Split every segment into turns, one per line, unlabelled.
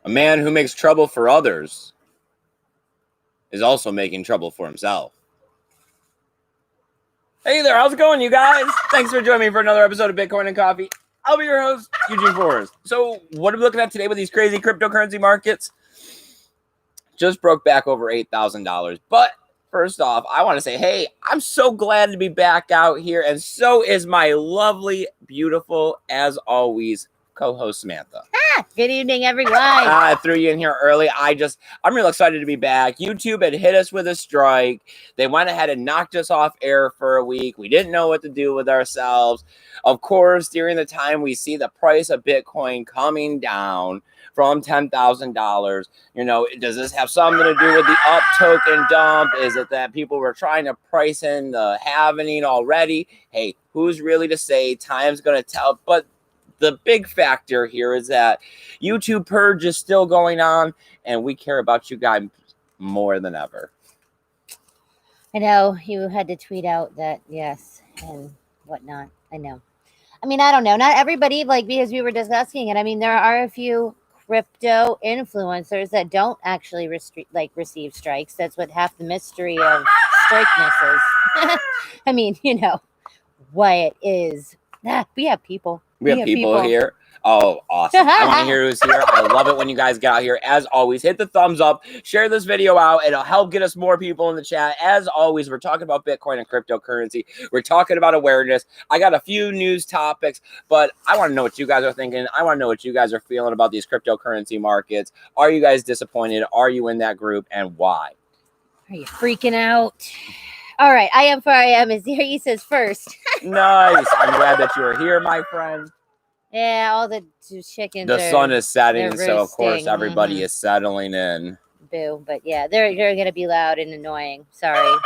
A man who makes trouble for others is also making trouble for himself. Hey there, how's it going, you guys? Thanks for joining me for another episode of Bitcoin and Coffee. I'll be your host, Eugene Forrest. So, what are we looking at today with these crazy cryptocurrency markets? Just broke back over $8,000. But first off, I want to say, hey, I'm so glad to be back out here, and so is my lovely, beautiful, as always, co-host Samantha.
Good evening, everyone.
I threw you in here early. I'm real excited to be back. YouTube had hit us with a strike. They went ahead and knocked us off air for a week. We didn't know what to do with ourselves. Of course, during the time we see the price of Bitcoin coming down from $10,000, does this have something to do with the up token dump? Is it that people were trying to price in the halvening already? Hey, who's really to say? Time's going to tell. But the big factor here is that YouTube purge is still going on, and we care about you guys more than ever.
I know you had to tweet out that, yes, and whatnot. I know. I mean, I don't know. Not everybody, because we were discussing it. I mean, there are a few crypto influencers that don't actually receive strikes. That's what half the mystery of strikenesses. I mean, what it is. We have people.
We have people here. Oh, awesome. I want to hear who's here. I love it when you guys get out here. As always, hit the thumbs up. Share this video out. It'll help get us more people in the chat. As always, we're talking about Bitcoin and cryptocurrency. We're talking about awareness. I got a few news topics, but I want to know what you guys are thinking. I want to know what you guys are feeling about these cryptocurrency markets. Are you guys disappointed? Are you in that group, and why?
Are you freaking out? All right. I am is here. He says first.
Nice. I'm glad that you're here, my friend.
Yeah, all the chickens.
The sun is setting, so of course
roosting.
everybody is settling in.
Boo. But yeah, they're going to be loud and annoying. Sorry.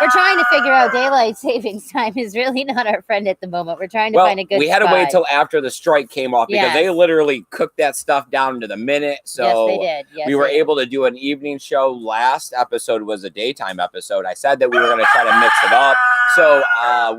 We're trying to figure out daylight savings time is really not our friend at the moment. We're trying to find a good
we had to wait till after the strike came off because they literally cooked that stuff down to the minute. So
yes, they did. Yes,
we were able to do an evening show. Last episode was a daytime episode. I said that we were going to try to mix it up. So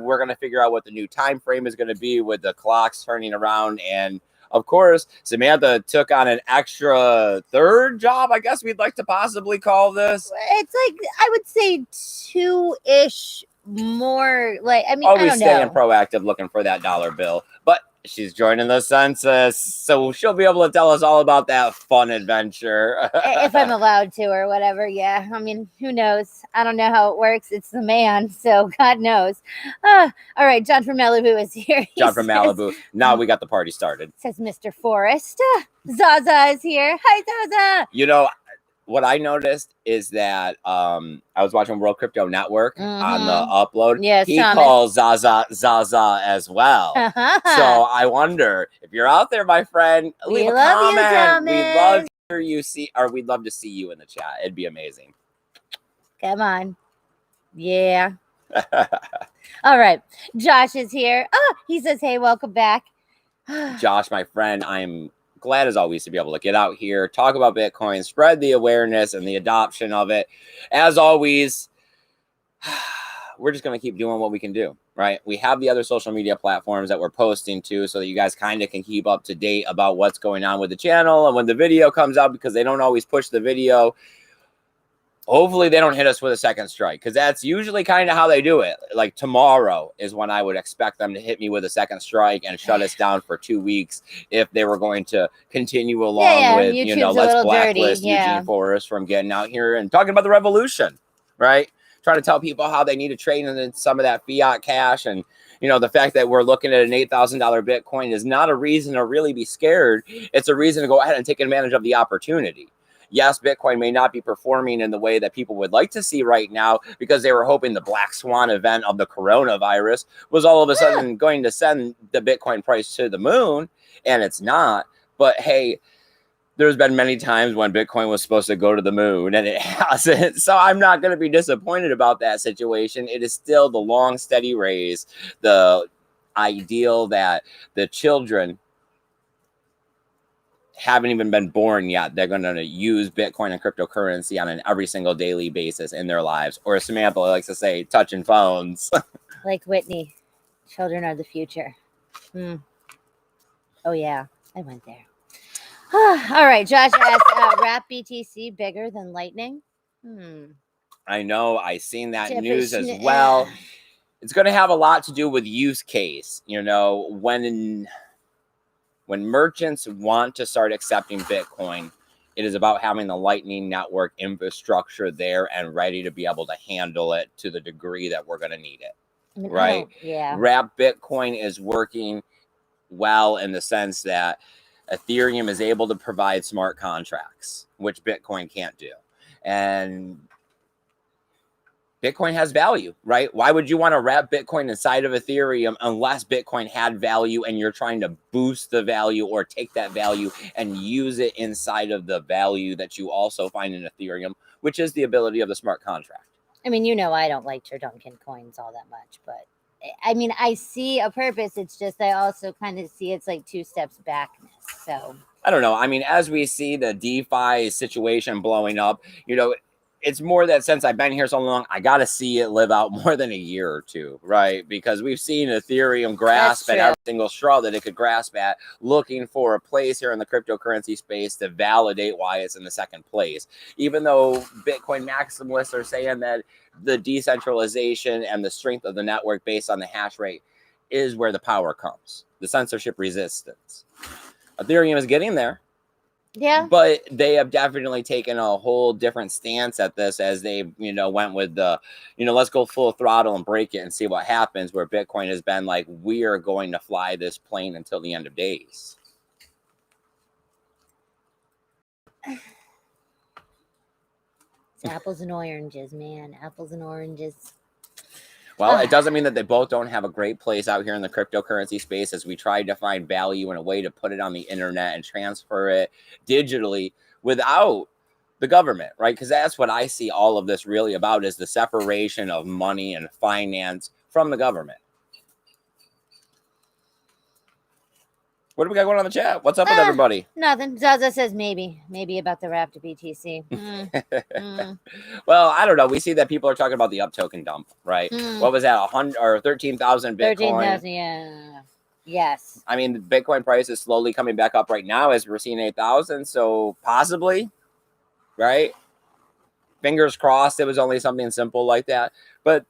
we're going to figure out what the new time frame is going to be with the clocks turning around. And of course, Samantha took on an extra third job, I guess we'd like to possibly call this.
It's I would say 2-ish more.
Always staying proactive, looking for that dollar bill. But she's joining the census, so she'll be able to tell us all about that fun adventure.
If I'm allowed to or whatever, yeah. I mean, who knows? I don't know how it works. It's the man, so God knows. All right, John from Malibu is here.
From Malibu. Now we got the party started.
Says Mr. Forrest. Zaza is here. Hi, Zaza.
What I noticed is that I was watching World Crypto Network on the upload.
Yes,
he calls Zaza as well. So I wonder if you're out there, my friend. Leave a comment. We'd love to hear you we'd love to see you in the chat. It'd be amazing.
Come on. Yeah. All right. Josh is here. Oh, he says, hey, welcome back.
Josh, my friend, I'm glad as always to be able to get out here, talk about Bitcoin, spread the awareness and the adoption of it. As always, we're just going to keep doing what we can do, right? We have the other social media platforms that we're posting to so that you guys kind of can keep up to date about what's going on with the channel and when the video comes out, because they don't always push the video. Hopefully they don't hit us with a second strike, because that's usually kind of how they do it. Like tomorrow is when I would expect them to hit me with a second strike and shut us down for 2 weeks if they were going to continue along with,
YouTube's
let's blacklist Eugene Forrest from getting out here and talking about the revolution, right? Trying to tell people how they need to trade in some of that fiat cash. And, the fact that we're looking at an $8,000 Bitcoin is not a reason to really be scared. It's a reason to go ahead and take advantage of the opportunity. Yes, Bitcoin may not be performing in the way that people would like to see right now because they were hoping the black swan event of the coronavirus was all of a sudden going to send the Bitcoin price to the moon, and it's not. But hey, there's been many times when Bitcoin was supposed to go to the moon and it hasn't. So I'm not going to be disappointed about that situation. It is still the long, steady raise, the ideal that the children haven't even been born yet. They're going to use Bitcoin and cryptocurrency on an every single daily basis in their lives. Or as Samantha likes to say, touching phones.
Like Whitney, children are the future. Oh, yeah, I went there. All right. Josh asked, wrap BTC bigger than Lightning?
I know. I seen that news as well. It's going to have a lot to do with use case. You know, when merchants want to start accepting Bitcoin, it is about having the Lightning Network infrastructure there and ready to be able to handle it to the degree that we're going to need it.
I mean,
right?
Yeah.
Wrap Bitcoin is working well in the sense that Ethereum is able to provide smart contracts, which Bitcoin can't do. And Bitcoin has value, right? Why would you want to wrap Bitcoin inside of Ethereum unless Bitcoin had value and you're trying to boost the value or take that value and use it inside of the value that you also find in Ethereum, which is the ability of the smart contract?
I mean, you know, I don't like Turduncan coins all that much, but I mean, I see a purpose. It's just I also kind of see it's like 2 steps backness. So
I don't know. I mean, as we see the DeFi situation blowing up, you know, it's more that since I've been here so long, I got to see it live out more than a year or two, right? Because we've seen Ethereum grasp at every single straw that it could grasp at, looking for a place here in the cryptocurrency space to validate why it's in the second place. Even though Bitcoin maximalists are saying that the decentralization and the strength of the network based on the hash rate is where the power comes, the censorship resistance. Ethereum is getting there.
Yeah.
But they have definitely taken a whole different stance at this as they, you know, went with the, you know, let's go full throttle and break it and see what happens, where Bitcoin has been like, we are going to fly this plane until the end of days.
It's apples and oranges, man. Apples and oranges.
Well, it doesn't mean that they both don't have a great place out here in the cryptocurrency space as we tried to find value in a way to put it on the internet and transfer it digitally without the government, right? Because that's what I see all of this really about, is the separation of money and finance from the government. What do we got going on in the chat? What's up with everybody?
Nothing. Zaza says maybe about the wrap to BTC.
Well, I don't know. We see that people are talking about the up token dump, right? What was that? 100 or 13,000 Bitcoin?
13,000, yeah. Yes.
I mean, the Bitcoin price is slowly coming back up right now as we're seeing 8,000. So possibly, right? Fingers crossed it was only something simple like that. But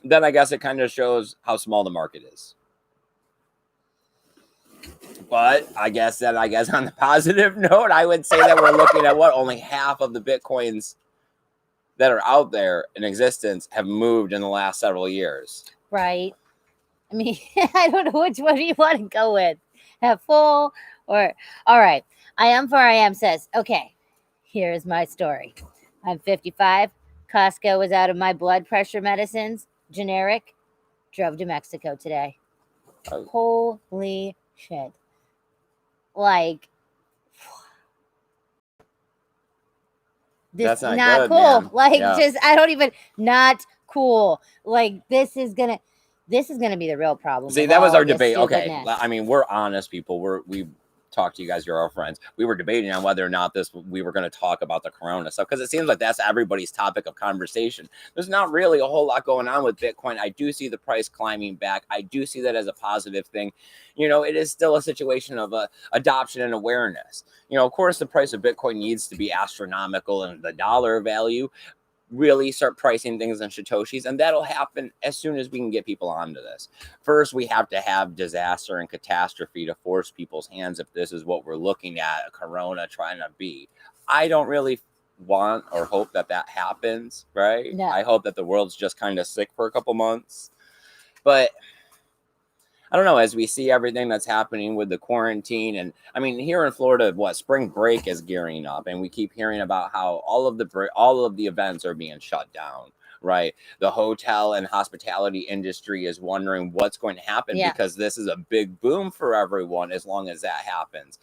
then I guess it kind of shows how small the market is. But I guess on the positive note, I would say that we're looking at only half of the Bitcoins that are out there in existence have moved in the last several years.
Right. I mean, I don't know which one you want to go with. Have full or all right. I am says, okay, here's my story. I'm 55. Costco was out of my blood pressure medicines. Generic. Drove to Mexico today. Holy shit. Like, this
that's
not
good,
cool.
Man.
Like, just I don't even not cool. Like, this is gonna be the real problem.
See, that was our debate. Okay, I mean, we're honest people. We talk to you guys, you're our friends. We were debating on whether or not we were going to talk about the corona stuff, because it seems like that's everybody's topic of conversation. There's not really a whole lot going on with Bitcoin. I do see the price climbing back. I do see that as a positive thing. You know, it is still a situation of adoption and awareness. You know, of course, the price of Bitcoin needs to be astronomical, and the dollar value really start pricing things in Satoshis, and that'll happen as soon as we can get people onto this. First, we have to have disaster and catastrophe to force people's hands if this is what we're looking at, a corona trying to be. I don't really want or hope that happens, right?
No.
I hope that the world's just kind of sick for a couple months. But I don't know, as we see everything that's happening with the quarantine, and I mean, here in Florida, spring break is gearing up, and we keep hearing about how all of the events are being shut down, right? The hotel and hospitality industry is wondering what's going to happen, because this is a big boom for everyone as long as that happens.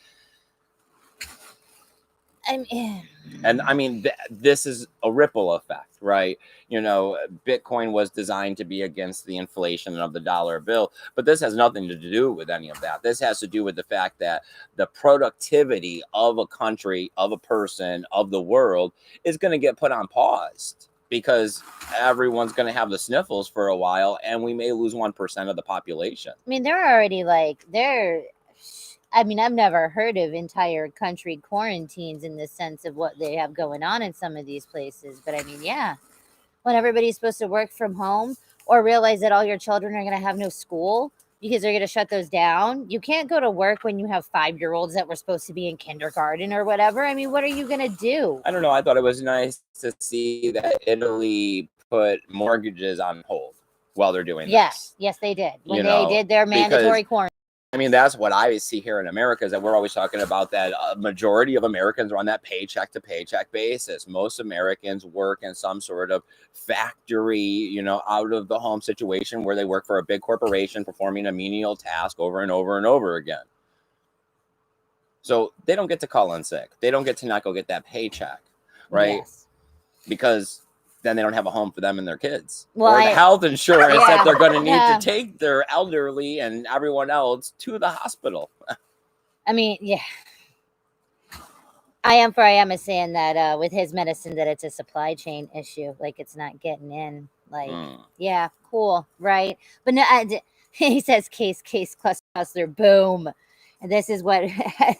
I mean, this is a ripple effect, right? You know, Bitcoin was designed to be against the inflation of the dollar bill, but this has nothing to do with any of that. This has to do with the fact that the productivity of a country, of a person, of the world is going to get put on pause, because everyone's going to have the sniffles for a while, and we may lose 1% of the population.
I mean, they're already I mean, I've never heard of entire country quarantines in the sense of what they have going on in some of these places. But I mean, yeah, when everybody's supposed to work from home or realize that all your children are going to have no school because they're going to shut those down. You can't go to work when you have 5-year-olds that were supposed to be in kindergarten or whatever. I mean, what are you going to do?
I don't know. I thought it was nice to see that Italy put mortgages on hold while they're doing this.
Yes, they did. When they did their mandatory quarantine.
I mean, that's what I see here in America is that we're always talking about that majority of Americans are on that paycheck to paycheck basis. Most Americans work in some sort of factory, out of the home situation where they work for a big corporation performing a menial task over and over and over again. So they don't get to call in sick. They don't get to not go get that paycheck, right?
Yes.
Because then they don't have a home for them and their kids.
Well,
or the health insurance that they're going to need
Yeah.
to take their elderly and everyone else to the hospital.
I mean, yeah. I am saying that with his medicine that it's a supply chain issue. Like it's not getting in. Like, yeah, cool, right? But no, he says case cluster, boom. And this is what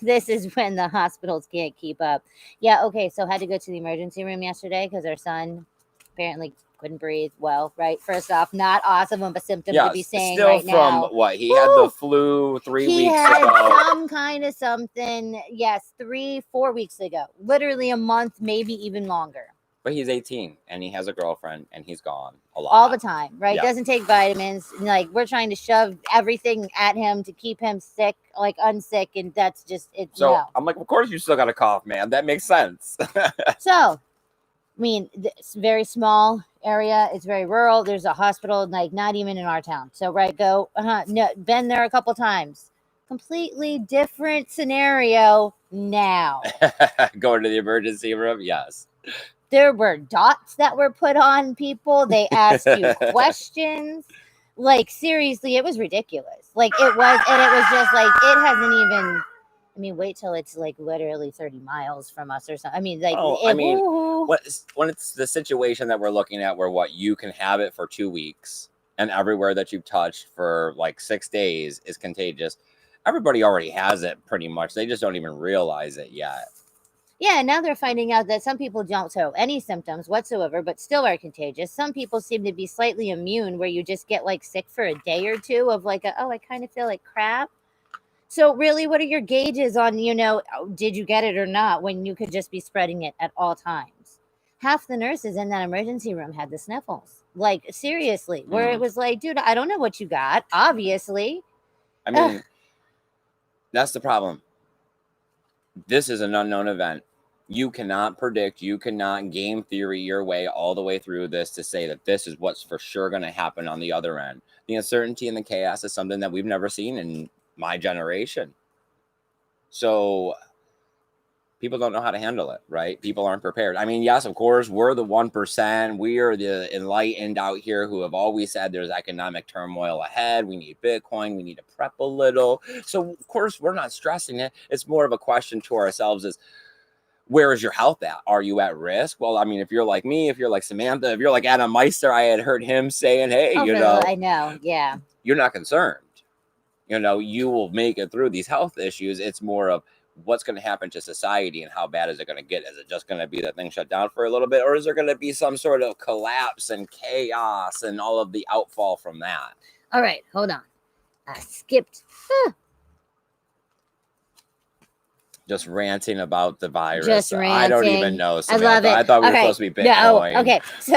this is when the hospitals can't keep up. Yeah, okay. So had to go to the emergency room yesterday because our son apparently couldn't breathe well, right? First off, not awesome of a symptom to be saying
still
right
from
now.
What? He had the flu 3 weeks ago. He
had some kind of something, yes, 3-4 weeks ago. Literally a month, maybe even longer.
But he's 18 and he has a girlfriend and he's gone a lot.
All the time, right?
Yeah.
Doesn't take vitamins. Like we're trying to shove everything at him to keep him sick, like unsick, and that's just it.
So
no.
I'm like, of course you still got a cough, man. That makes sense.
So, I mean, it's a very small area. It's very rural. There's a hospital, like not even in our town. So, right, go. No, been there a couple times. Completely different scenario now.
Going to the emergency room, yes.
There were dots that were put on people. They asked you questions. Like, seriously, it was ridiculous. Like, it was, and it was just like, it hasn't even, I mean, wait till it's like literally 30 miles from us or something. I mean, like,
when it's the situation that we're looking at where you can have it for 2 weeks and everywhere that you've touched for like 6 days is contagious. Everybody already has it pretty much. They just don't even realize it yet.
Yeah, now they're finding out that some people don't show any symptoms whatsoever, but still are contagious. Some people seem to be slightly immune, where you just get like sick for a day or two of like, I kind of feel like crap. So really, what are your gauges on, did you get it or not when you could just be spreading it at all times? Half the nurses in that emergency room had the sniffles. Like, seriously, where it was like, dude, I don't know what you got, obviously.
I mean, that's the problem. This is an unknown event. You cannot predict, you cannot game theory your way all the way through this to say that this is what's for sure going to happen on the other end. The uncertainty and the chaos is something that we've never seen in my generation. So people don't know how to handle it, right? People aren't prepared. I mean, yes, of course, we're the 1%. We are the enlightened out here who have always said there's economic turmoil ahead. We need Bitcoin. We need to prep a little. So, of course, we're not stressing it. It's more of a question to ourselves is, where is your health at? Are you at risk? Well, I mean, if you're like me, if you're like Samantha, if you're like Adam Meister, I had heard him saying, hey,
I know. Yeah.
You're not concerned. You will make it through these health issues. It's more of what's going to happen to society and how bad is it going to get? Is it just going to be that thing shut down for a little bit? Or is there going to be some sort of collapse and chaos and all of the outfall from that?
All right, hold on. I skipped.
Just ranting about the virus.
Just ranting.
I don't even know, Samantha.
I love it.
I thought we were supposed to be Bitcoin.
No, okay. So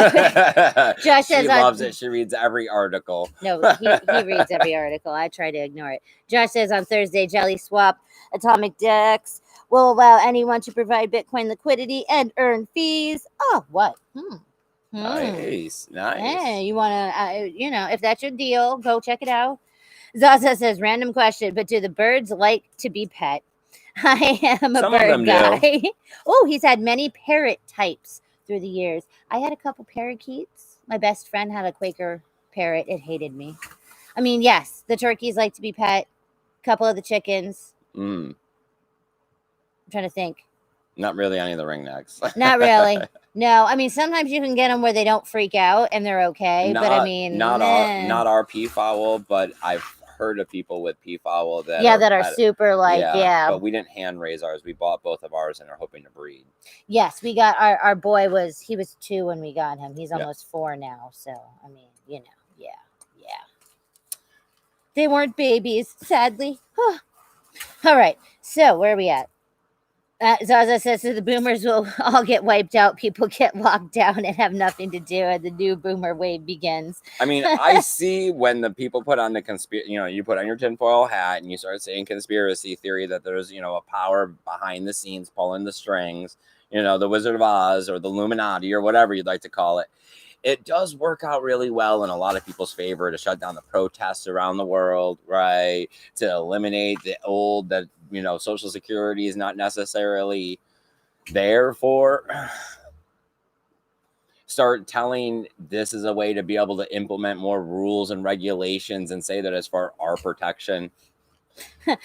Josh says
she loves it. She reads every article.
No, he reads every article. I try to ignore it. Josh says on Thursday, Jelly Swap Atomic Dex will allow anyone to provide Bitcoin liquidity and earn fees. Oh, what?
Nice.
Hey, you want to, if that's your deal, go check it out. Zaza says, random question, but do the birds like to be pet? I am a bird guy. Oh, he's had many parrot types through the years. I had a couple parakeets. My best friend had a Quaker parrot. It hated me. I mean, yes, the turkeys like to be pet. A couple of the chickens. I'm trying to think.
Not really any of the ringnecks.
Not really. No, I mean, sometimes you can get them where they don't freak out and they're okay. But I mean,
not our peafowl, but I've heard of people with peafowl that
that are super
but we didn't hand raise ours. We bought both of ours and are hoping to breed.
Yes, we got our boy he was 2 when we got him. He's almost 4 now. So I mean, yeah. They weren't babies, sadly. All right, so where are we at? Zaza says, so the boomers will all get wiped out. People get locked down and have nothing to do, and the new boomer wave begins.
I mean, I see when the people put on the you put on your tinfoil hat and you start saying conspiracy theory that there's, a power behind the scenes pulling the strings, the Wizard of Oz or the Illuminati or whatever you'd like to call it. It does work out really well in a lot of people's favor to shut down the protests around the world, right? To eliminate the old that, Social Security is not necessarily there for. Start telling this is a way to be able to implement more rules and regulations and say that it's for our protection. I'm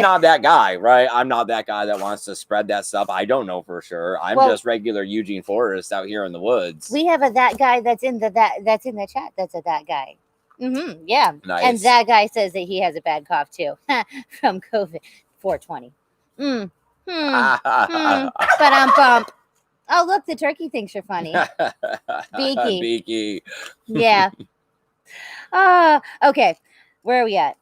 not that guy, right? I'm not that guy that wants to spread that stuff. I don't know for sure. I'm just regular Eugene Forrest out here in the woods.
We have that guy that's in the chat. That's that guy. Mm-hmm. Yeah.
Nice.
And that guy says that he has a bad cough too from COVID 420. But I'm bump. Oh, look, the turkey thinks you're funny. Beaky.
Beaky.
Yeah. Okay. Where are we at?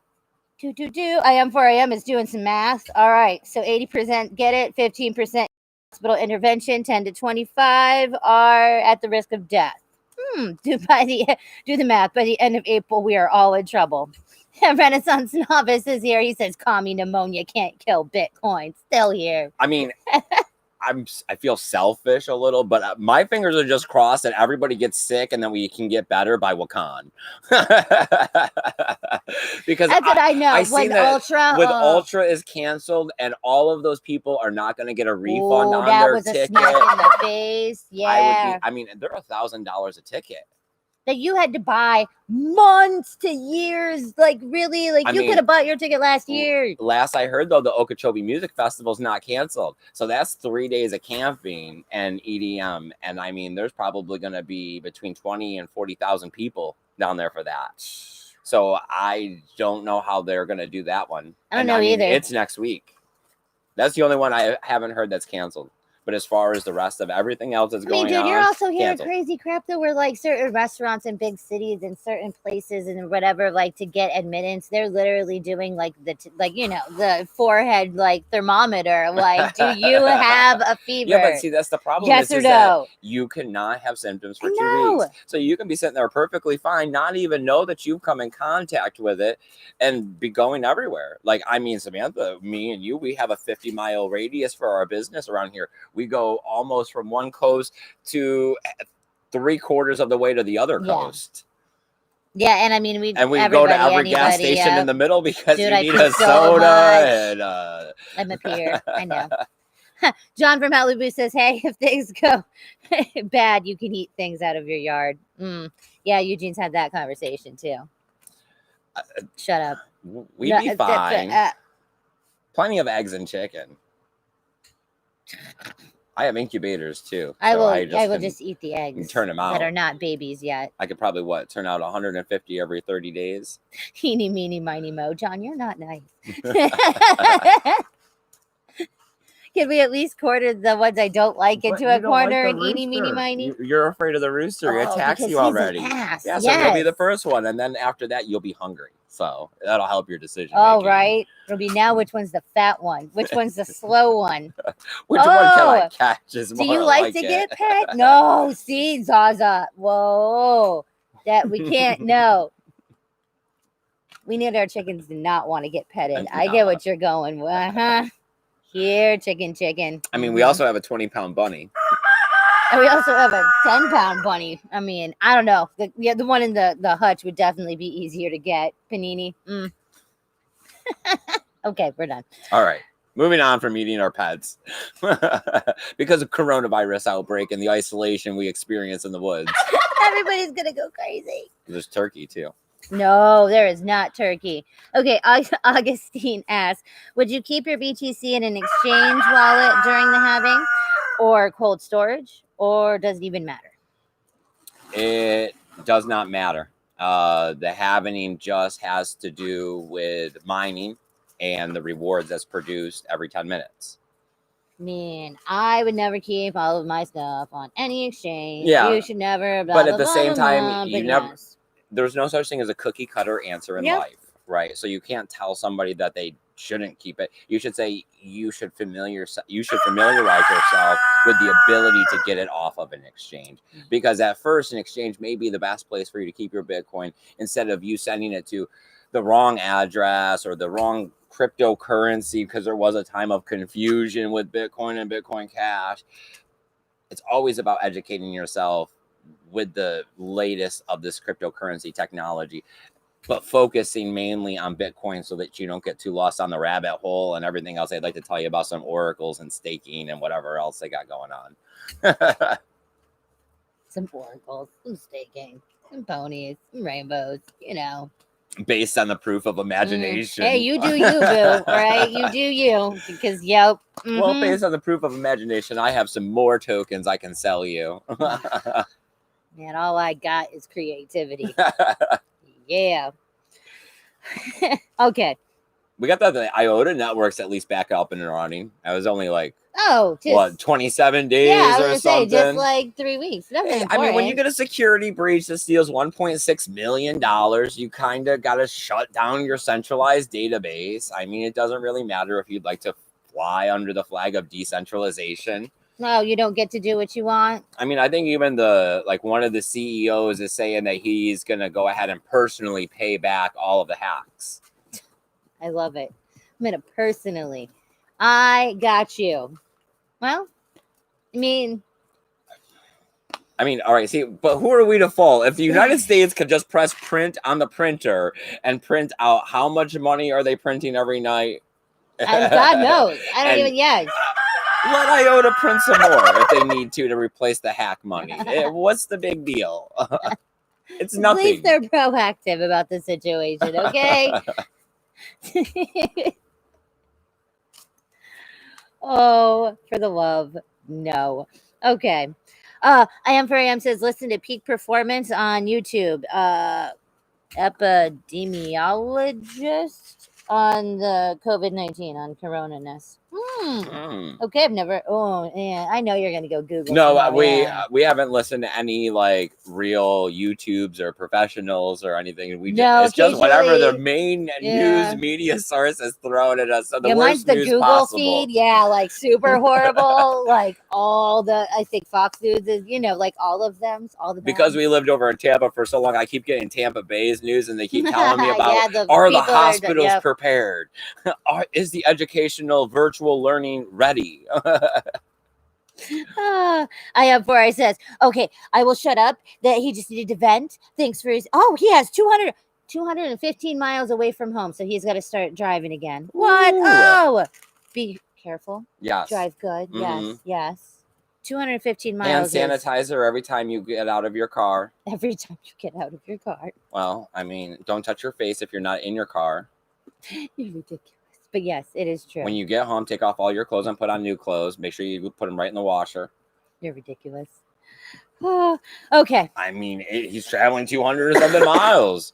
I am 4am is doing some math. All right. So 80% get it, 15% hospital intervention, 10 to 25 are at the risk of death. Do the math. By the end of April, we are all in trouble. Renaissance Novice is here. He says commie pneumonia can't kill Bitcoin. Still here.
I mean, I feel selfish a little, but my fingers are just crossed that everybody gets sick and then we can get better by Wakaan. Because
that's what I know.
I see that Ultra is canceled and all of those people are not going to get a refund on their ticket.
That was a smack in the face. Yeah.
I mean, they're $1,000 a ticket.
That you had to buy months to years, really, you could have bought your ticket last year.
Last I heard, though, the Okeechobee Music Festival is not canceled, so that's 3 days of camping and EDM, and I mean, there's probably going to be between 20 and 40,000 people down there for that. So I don't know how they're going to do that one.
I don't know either.
It's next week. That's the only one I haven't heard that's canceled. But as far as the rest of everything else that's going on,
you're also hearing crazy crap though, where certain restaurants in big cities and certain places and whatever, to get admittance, they're literally doing the forehead thermometer. Do you have a fever?
Yeah, but see, that's the problem.
Yes or no?
You cannot have symptoms for 2 weeks, so you can be sitting there perfectly fine, not even know that you've come in contact with it, and be going everywhere. Samantha, me and you, we have a 50-mile radius for our business around here. We go almost from one coast to 3/4 of the way to the other coast.
Yeah, and we
go to every gas station in the middle because you need a soda and
I'm up here. I know. John from Malibu says, "Hey, if things go bad, you can eat things out of your yard." Yeah, Eugene's had that conversation too. Shut up.
We'd be fine. Plenty of eggs and chicken. I have incubators too.
I will just eat the eggs.
Turn them out
that are not babies yet.
I could probably turn out 150 every 30 days.
Eeny, meeny, miny, mo. John, you're not nice. Can we at least quarter the ones I don't like into a corner and eeny, meeny, miny?
You're afraid of the rooster. It attacks you already. Yeah, so it'll be the first one. And then after that, you'll be hungry. So that'll help your decision.
Oh, right. It'll be now which one's the fat one? Which one's the slow one?
Which one can I catch?
Do you like to get pet? No, see, Zaza. Whoa. That we can't know. We need our chickens to not want to get petted. I get what you're going. Here, chicken.
I mean, we also have a 20-pound bunny.
And we also have a 10-pound bunny. I mean, I don't know. The one in the hutch would definitely be easier to get. Panini. Okay, we're done.
All right. Moving on from eating our pets. Because of coronavirus outbreak and the isolation we experience in the woods.
Everybody's going to go crazy.
There's turkey, too.
No, there is not turkey. Okay, Augustine asks, would you keep your BTC in an exchange wallet during the halving or cold storage, or does it even matter?
It does not matter. The halvening just has to do with mining and the rewards that's produced every 10 minutes.
Man, I would never keep all of my stuff on any exchange.
Yeah.
You should never. Blah,
But
blah,
at the
blah,
same
blah,
time,
blah,
you
but
never.
yes.
There's no such thing as a cookie cutter answer in
Yep.
life, right? So you can't tell somebody that they shouldn't keep it. You should say you should familiarize yourself with the ability to get it off of an exchange, because at first an exchange may be the best place for you to keep your Bitcoin, instead of you sending it to the wrong address or the wrong cryptocurrency, because there was a time of confusion with Bitcoin and Bitcoin Cash. It's always about educating yourself with the latest of this cryptocurrency technology, but focusing mainly on Bitcoin so that you don't get too lost on the rabbit hole and everything else. I'd like to tell you about some oracles and staking and whatever else they got going on.
Some oracles, some staking, some ponies, some rainbows,
Based on the proof of imagination.
Hey, you do you, boo, right? You do you, because, yep. Mm-hmm.
Well, based on the proof of imagination, I have some more tokens I can sell you.
Man, all I got is creativity. Yeah. Okay.
We got the IOTA networks at least back up and running. I was only like,
just
27 days
yeah, I was
or
gonna
something?
say, just like 3 weeks. Nothing
Hey, I
important.
mean, when you get a security breach that steals $1.6 million, you kind of got to shut down your centralized database. I mean, it doesn't really matter if you'd like to fly under the flag of decentralization.
No, you don't get to do what you want.
I mean, I think even one of the CEOs is saying that he's going to go ahead and personally pay back all of the hacks.
I love it. I'm going to personally. I got you. Well, I mean,
all right, see, but who are we to fault? If the United States could just press print on the printer and print out how much money are they printing every night?
God knows. I don't even,
Let IOTA print some more if they need to replace the hack money. What's the big deal? It's nothing.
At least they're proactive about the situation, okay? Oh, for the love, no. Okay. I am for AM says listen to peak performance on YouTube. Epidemiologist on the COVID-19 on coronaness. Okay, I've never. Oh, yeah, I know you're gonna go Google.
No, we haven't listened to any like real YouTubes or professionals or anything. It's just whatever the main news media source has thrown at us. So the worst news
Google
possible.
feed, like super horrible. Like all the, I think Fox News is, like all of them, all the.
Because we lived over in Tampa for so long, I keep getting Tampa Bay's news, and they keep telling me about are the hospitals prepared? Is the educational virtual learning ready?
I have 4. I says, okay, I will shut up. That he just needed to vent. Thanks for his. Oh, he has 215 miles away from home, so he's got to start driving again. What?
Ooh.
Oh, be careful.
Yes.
Drive good.
Mm-hmm.
Yes. 215 miles.
Hand sanitizer every time you get out of your car.
Every time you get out of your car.
Well, I mean, don't touch your face if you're not in your car.
You're ridiculous. But yes, it is true.
When you get home, take off all your clothes and put on new clothes. Make sure you put them right in the washer.
You're ridiculous. Oh, okay.
I mean, he's traveling 200 or something miles.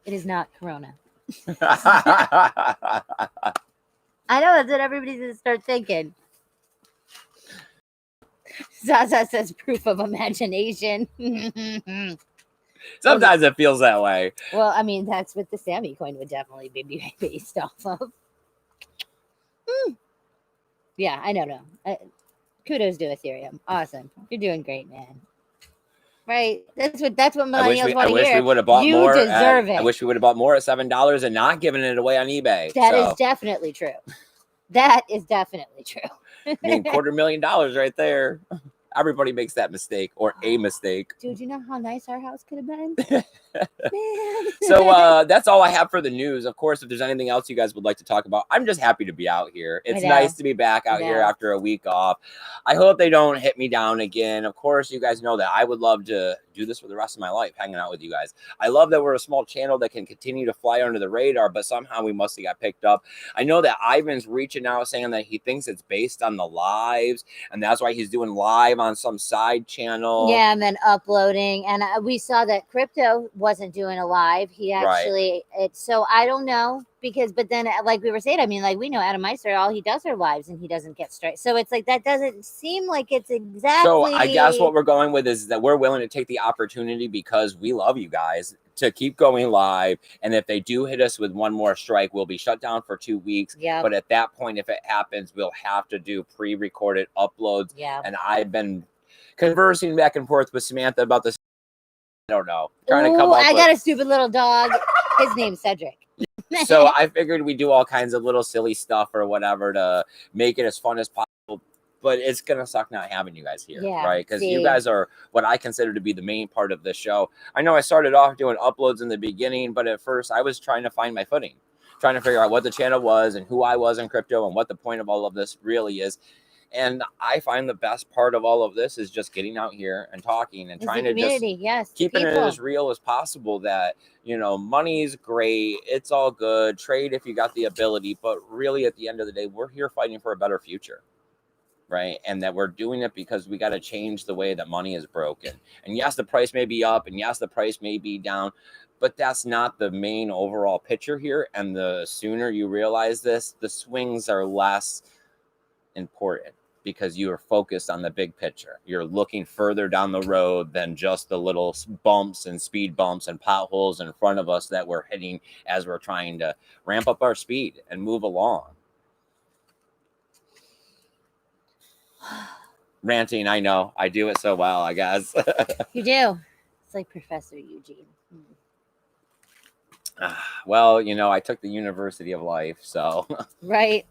It is not Corona. I know, that's what everybody's going to start thinking. Zaza says proof of imagination.
Sometimes it feels that way.
Well, I mean, that's what the Sammy coin would definitely be based off of. Yeah, I don't know. Kudos to Ethereum. Awesome. You're doing great, man. Right? That's what millennials want to hear.
I wish we would have bought more.
You deserve it.
I wish we would have bought more at $7 and not given it away on eBay.
That is definitely true. That is definitely true.
I mean, $250,000 right there. Everybody makes that mistake or a mistake.
Dude, you know how nice our house could have been? Man.
So that's all I have for the news. Of course, if there's anything else you guys would like to talk about, I'm just happy to be out here. It's nice to be back out here after a week off. I hope they don't hit me down again. Of course, you guys know that I would love to do this for the rest of my life, hanging out with you guys. I love that we're a small channel that can continue to fly under the radar, but somehow we must have got picked up. I know that Ivan's reaching out saying that he thinks it's based on the lives, and that's why he's doing live on on some side channel.
Yeah, and then uploading. And we saw that Cryto wasn't doing a live. He actually, so I don't know but then like we were saying, I mean, like we know Adam Meister, all he does are lives and he doesn't get straight. So it's like, that doesn't seem like it's exactly.
So I guess what we're going with is that we're willing to take the opportunity because we love you guys to keep going live. And if they do hit us with one more strike, we'll be shut down for 2 weeks.
Yeah.
But at that point, if it happens, we'll have to do pre-recorded uploads.
Yeah.
And I've been conversing back and forth with Samantha about this. I don't know. Trying to come up
I got a stupid little dog. His name's Cedric.
So I figured we do all kinds of little silly stuff or whatever to make it as fun as possible. But it's going to suck not having you guys here, right? Because you guys are what I consider to be the main part of this show. I know I started off doing uploads in the beginning, but at first I was trying to find my footing, trying to figure out what the channel was and who I was in crypto and what the point of all of this really is. And I find the best part of all of this is just getting out here and talking and trying to just keeping it as real as possible that, you know, money's great. It's all good. Trade if you got the ability. But really, at the end of the day, we're here fighting for a better future. Right. And that we're doing it because we got to change the way that money is broken. And yes, the price may be up and yes, the price may be down. But that's not the main overall picture here. And the sooner you realize this, the swings are less important because you are focused on the big picture. You're looking further down the road than just the little bumps and speed bumps and potholes in front of us that we're hitting as we're trying to ramp up our speed and move along. Ranting, I know. I do it so well, I guess.
You do. It's like Professor Eugene.
Well, you know, I took the University of Life, so.
Right.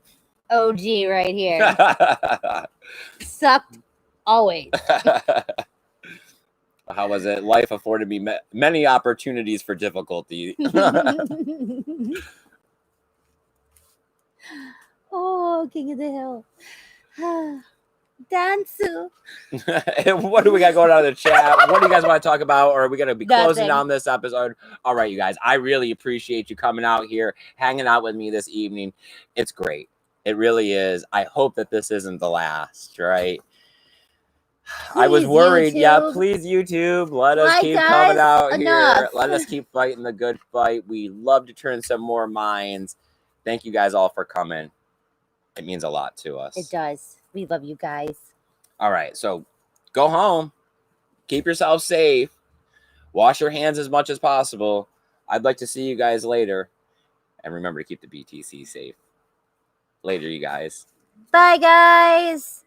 OG right here. Sucked always.
How was it? Life afforded me many opportunities for difficulty.
Oh, King of the Hill. Dansu.
What do we got going on in the chat? What do you guys want to talk about? Or are we going to be closing down this episode? All right, you guys. I really appreciate you coming out here, hanging out with me this evening. It's great. It really is. I hope that this isn't the last, right? Please, I was worried. YouTube. Yeah, please, YouTube. Let us keep coming out here. Let us keep fighting the good fight. We love to turn some more minds. Thank you guys all for coming. It means a lot to us.
It does. We love you guys.
All right. So go home. Keep yourself safe. Wash your hands as much as possible. I'd like to see you guys later. And remember to keep the BTC safe. Later, you guys.
Bye, guys.